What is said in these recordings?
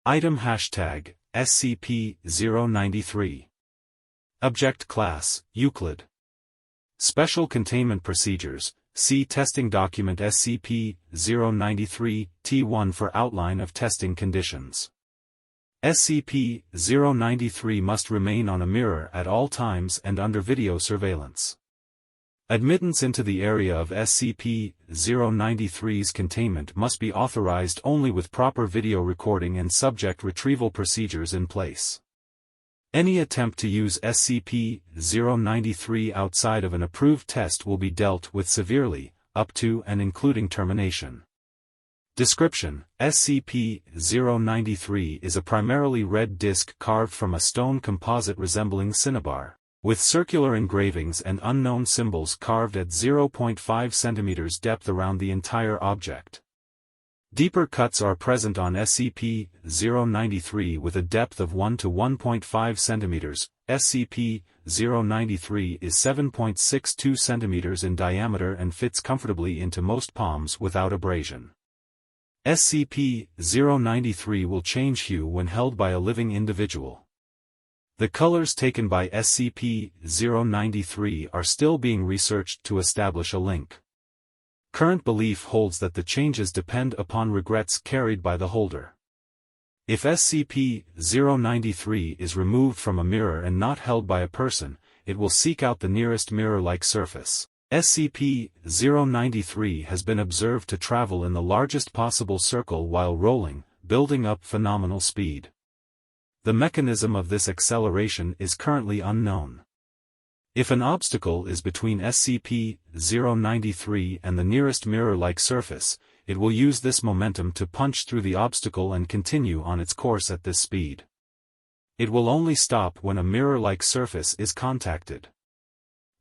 Item hashtag, SCP-093. Object Class, Euclid. Special Containment Procedures, see Testing Document SCP-093-T1 for outline of testing conditions. SCP-093 must remain on a mirror at all times and under video surveillance. Admittance into the area of SCP-093's containment must be authorized only with proper video recording and subject retrieval procedures in place. Any attempt to use SCP-093 outside of an approved test will be dealt with severely, up to and including termination. Description: SCP-093 is a primarily red disc carved from a stone composite resembling cinnabar, with circular engravings and unknown symbols carved at 0.5 cm depth around the entire object. Deeper cuts are present on SCP-093 with a depth of 1 to 1.5 cm. SCP-093 is 7.62 cm in diameter and fits comfortably into most palms without abrasion. SCP-093 will change hue when held by a living individual. The colors taken by SCP-093 are still being researched to establish a link. Current belief holds that the changes depend upon regrets carried by the holder. If SCP-093 is removed from a mirror and not held by a person, it will seek out the nearest mirror-like surface. SCP-093 has been observed to travel in the largest possible circle while rolling, building up phenomenal speed. The mechanism of this acceleration is currently unknown. If an obstacle is between SCP-093 and the nearest mirror-like surface, it will use this momentum to punch through the obstacle and continue on its course at this speed. It will only stop when a mirror-like surface is contacted.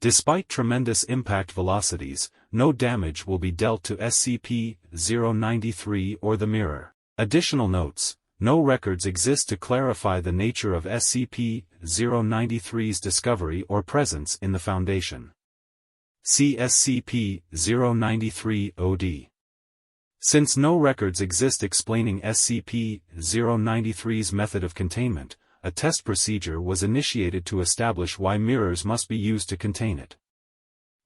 Despite tremendous impact velocities, no damage will be dealt to SCP-093 or the mirror. Additional notes: no records exist to clarify the nature of SCP-093's discovery or presence in the Foundation. See SCP-093-OD. Since no records exist explaining SCP-093's method of containment, a test procedure was initiated to establish why mirrors must be used to contain it.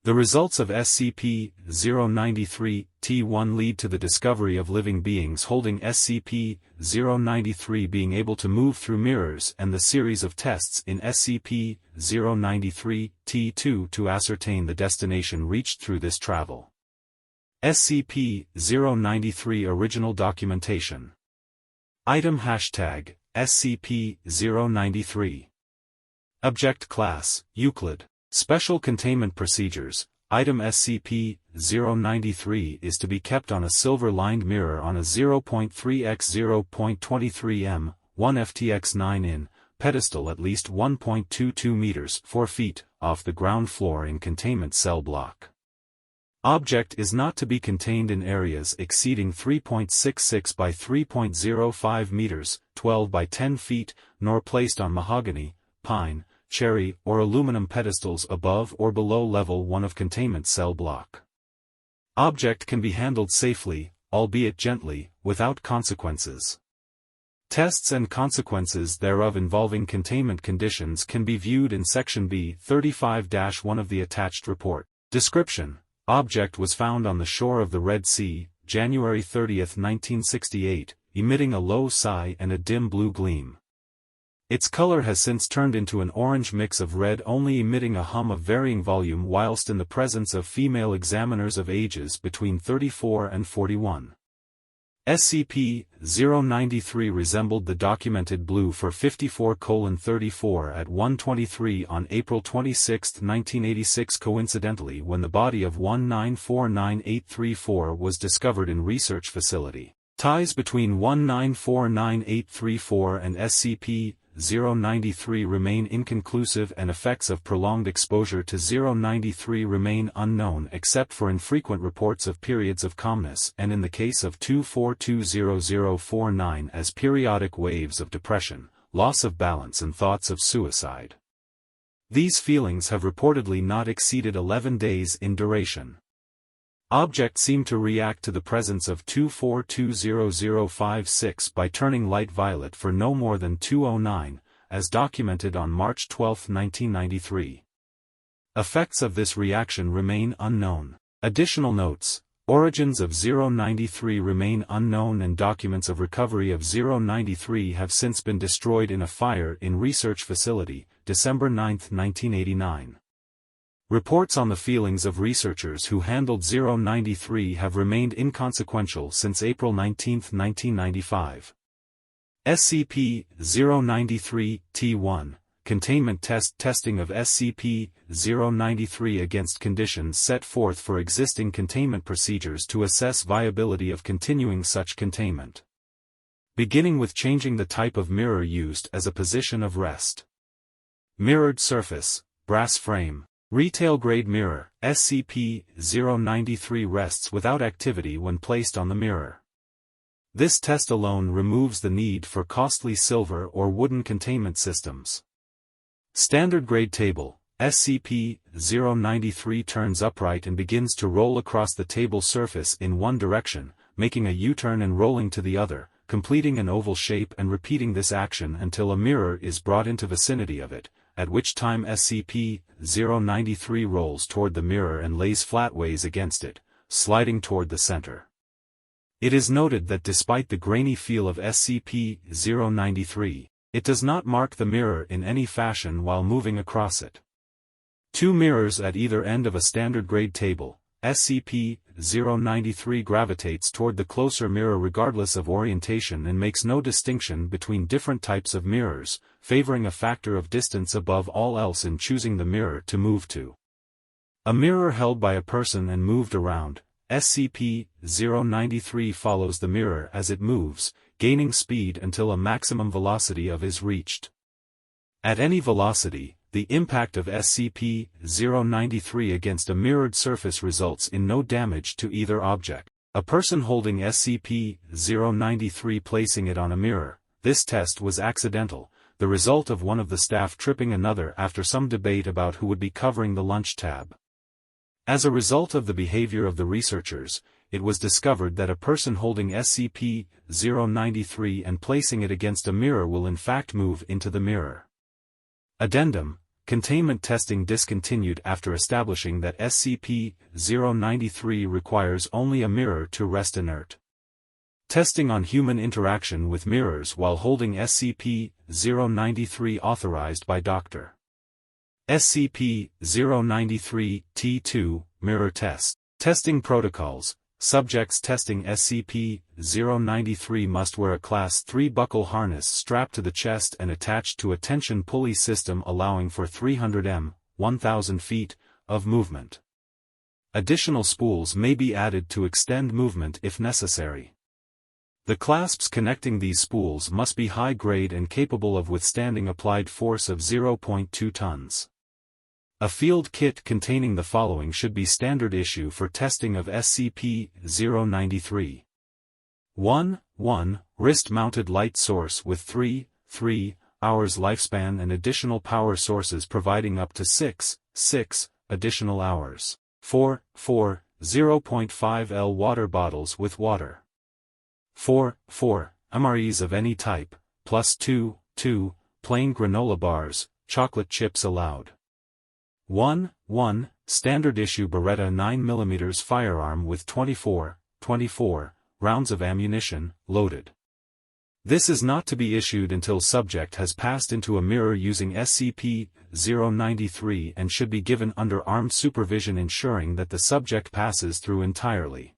The results of SCP-093-T1 lead to the discovery of living beings holding SCP-093 being able to move through mirrors and the series of tests in SCP-093-T2 to ascertain the destination reached through this travel. SCP-093 Original Documentation. Item hashtag, SCP-093. Object Class, Euclid. Special Containment Procedures. Item SCP-093 is to be kept on a silver-lined mirror on a 0.3 x 0.23 m, 1 ftx 9 in, pedestal at least 1.22 meters 4 feet off the ground floor in containment cell block. Object is not to be contained in areas exceeding 3.66 by 3.05 meters 12 by 10 feet, nor placed on mahogany, pine, cherry, or aluminum pedestals above or below level 1 of containment cell block. Object can be handled safely, albeit gently, without consequences. Tests and consequences thereof involving containment conditions can be viewed in Section B 35-1 of the attached report. Description: Object was found on the shore of the Red Sea, January 30, 1968, emitting a low sigh and a dim blue gleam. Its color has since turned into an orange mix of red, only emitting a hum of varying volume whilst in the presence of female examiners of ages between 34 and 41. SCP-093 resembled the documented blue for 54:34 at 1:23 on April 26, 1986. Coincidentally, when the body of 1949834 was discovered in research facility. Ties between 1949834 and SCP-093 remain inconclusive, and effects of prolonged exposure to 093 remain unknown except for infrequent reports of periods of calmness and, in the case of 2420049, as periodic waves of depression, loss of balance and thoughts of suicide. These feelings have reportedly not exceeded 11 days in duration. Object seemed to react to the presence of 2420056 by turning light violet for no more than 209, as documented on March 12, 1993. Effects of this reaction remain unknown. Additional notes: origins of 093 remain unknown and documents of recovery of 093 have since been destroyed in a fire in research facility, December 9, 1989. Reports on the feelings of researchers who handled 093 have remained inconsequential since April 19, 1995. SCP-093-T1 Containment testing of SCP-093 against conditions set forth for existing containment procedures to assess viability of continuing such containment. Beginning with changing the type of mirror used as a position of rest. Mirrored surface, brass frame. Retail-grade mirror, SCP-093 rests without activity when placed on the mirror. This test alone removes the need for costly silver or wooden containment systems. Standard grade table, SCP-093 turns upright and begins to roll across the table surface in one direction, making a U-turn and rolling to the other, completing an oval shape and repeating this action until a mirror is brought into vicinity of it, at which time SCP-093 rolls toward the mirror and lays flatways against it, sliding toward the center. It is noted that despite the grainy feel of SCP-093, it does not mark the mirror in any fashion while moving across it. Two mirrors at either end of a standard grade table, SCP-093 gravitates toward the closer mirror regardless of orientation and makes no distinction between different types of mirrors, favoring a factor of distance above all else in choosing the mirror to move to. A mirror held by a person and moved around, SCP-093 follows the mirror as it moves, gaining speed until a maximum velocity of is reached. At any velocity, the impact of SCP-093 against a mirrored surface results in no damage to either object. A person holding SCP-093 placing it on a mirror. This test was accidental, the result of one of the staff tripping another after some debate about who would be covering the lunch tab. As a result of the behavior of the researchers, it was discovered that a person holding SCP-093 and placing it against a mirror will in fact move into the mirror. Addendum: Containment testing discontinued after establishing that SCP-093 requires only a mirror to rest inert. Testing on human interaction with mirrors while holding SCP-093 authorized by Dr. SCP-093-T2 Mirror Test. Testing Protocols. Subjects testing SCP-093 must wear a Class 3 buckle harness strapped to the chest and attached to a tension pulley system allowing for 300 m, 1,000 feet, of movement. Additional spools may be added to extend movement if necessary. The clasps connecting these spools must be high-grade and capable of withstanding applied force of 0.2 tons. A field kit containing the following should be standard issue for testing of SCP-093. 1. Wrist-mounted light source with 3 hours lifespan and additional power sources providing up to 6 additional hours. 4. 0.5 L water bottles with water. 4. MREs of any type, plus 2 plain granola bars, chocolate chips allowed. 1. Standard issue Beretta 9mm firearm with 24 rounds of ammunition, loaded. This is not to be issued until subject has passed into a mirror using SCP-093 and should be given under armed supervision ensuring that the subject passes through entirely.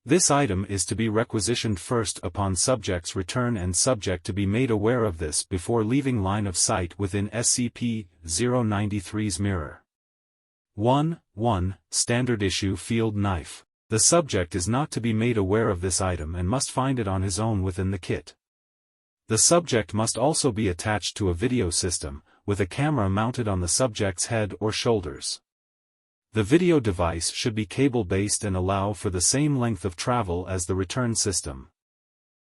This item is to be requisitioned first upon subject's return and subject to be made aware of this before leaving line of sight within SCP-093's mirror. 1. Standard issue field knife. The subject is not to be made aware of this item and must find it on his own within the kit. The subject must also be attached to a video system, with a camera mounted on the subject's head or shoulders. The video device should be cable-based and allow for the same length of travel as the return system.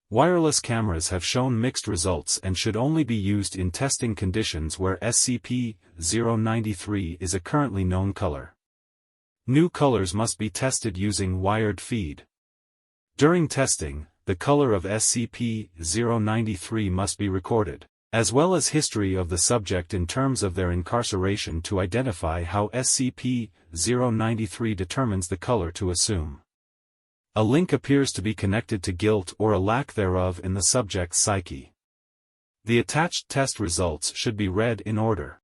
Wireless cameras have shown mixed results and should only be used in testing conditions where SCP-093 is a currently known color. New colors must be tested using wired feed. During testing, the color of SCP-093 must be recorded, as well as history of the subject in terms of their incarceration to identify how SCP-093 determines the color to assume. A link appears to be connected to guilt or a lack thereof in the subject's psyche. The attached test results should be read in order.